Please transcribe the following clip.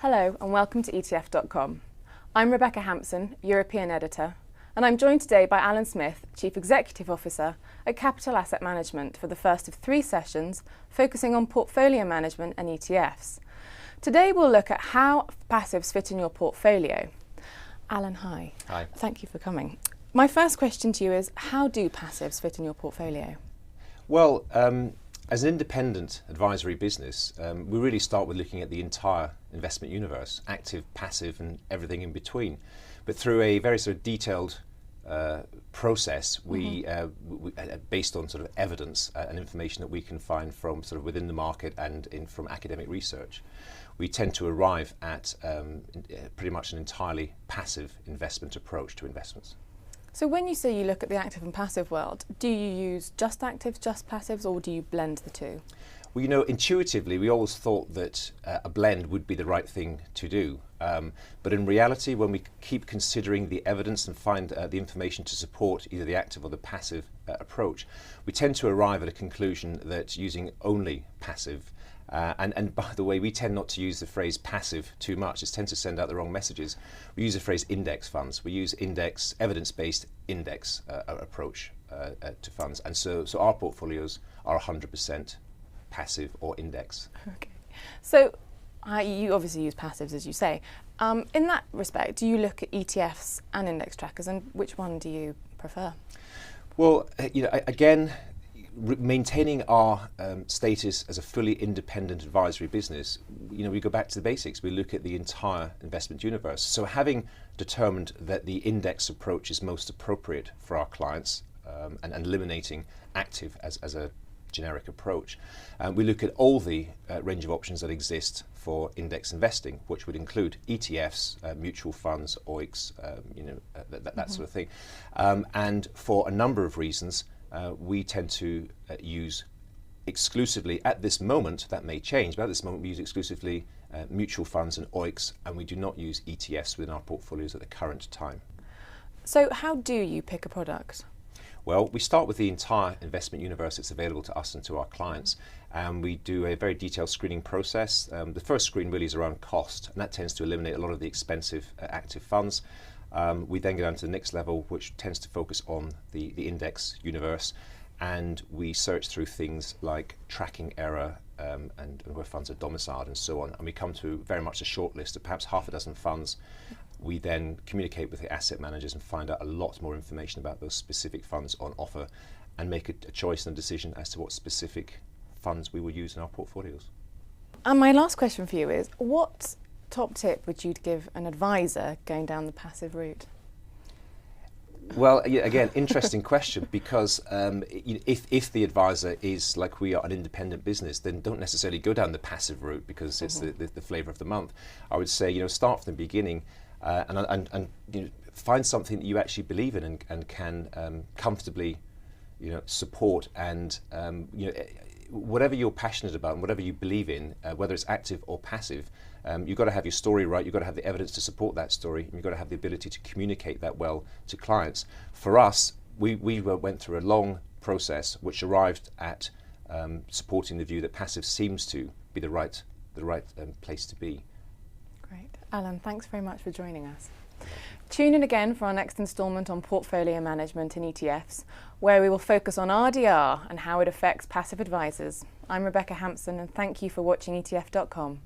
Hello and welcome to ETF.com. I'm Rebecca Hampson, European Editor, and I'm joined today by Alan Smith, Chief Executive Officer at Capital Asset Management for the first of 3 sessions focusing on portfolio management and ETFs. Today we'll look at how passives fit in your portfolio. Alan, hi. Hi. Thank you for coming. My first question to you is, how do passives fit in your portfolio? Well, as an independent advisory business, we really start with looking at the entire investment universe, active, passive, and everything in between. But through a very sort of detailed process, we based on sort of evidence and information that we can find from sort of within the market and from academic research, we tend to arrive at pretty much an entirely passive investment approach to investments. So when you say you look at the active and passive world, do you use just actives, just passives, or do you blend the two? Well, you know, intuitively, we always thought that a blend would be the right thing to do. But in reality, when we keep considering the evidence and find the information to support either the active or the passive approach, we tend to arrive at a conclusion that using only passive and by the way, we tend not to use the phrase passive too much. It tends to send out the wrong messages. We use the phrase index funds. We use evidence-based index approach to funds. And so our portfolios are 100% passive or index. Okay. So you obviously use passives, as you say. In that respect, do you look at ETFs and index trackers, and which one do you prefer? Well, you know, again, maintaining our status as a fully independent advisory business, you know, we go back to the basics. We look at the entire investment universe. So having determined that the index approach is most appropriate for our clients and eliminating active as a generic approach, we look at all the range of options that exist for index investing, which would include ETFs, mutual funds, OEICs, that sort of thing. And for a number of reasons, we tend to use exclusively, at this moment, that may change, but at this moment we use exclusively mutual funds and OEICs, and we do not use ETFs within our portfolios at the current time. So how do you pick a product? Well, we start with the entire investment universe that's available to us and to our clients, and we do a very detailed screening process. The first screen really is around cost, and that tends to eliminate a lot of the expensive active funds. We then go down to the next level, which tends to focus on the index universe, and we search through things like tracking error and where funds are domiciled and so on, and we come to very much a short list of perhaps half a dozen funds. We then communicate with the asset managers and find out a lot more information about those specific funds on offer and make a choice and a decision as to what specific funds we will use in our portfolios. And my last question for you is, what top tip would you give an advisor going down the passive route? Well, again, interesting question, because if the advisor is, like we are, an independent business, then don't necessarily go down the passive route because it's the flavour of the month. I would say, you know, start from the beginning and you know, find something that you actually believe in and can comfortably, you know, support, and you know, whatever you're passionate about and whatever you believe in, whether it's active or passive, you've got to have your story right, you've got to have the evidence to support that story, and you've got to have the ability to communicate that well to clients. For us, we went through a long process which arrived at supporting the view that passive seems to be the right place to be. Great. Alan, thanks very much for joining us. Tune in again for our next instalment on portfolio management and ETFs, where we will focus on RDR and how it affects passive advisors. I'm Rebecca Hampson, and thank you for watching ETF.com.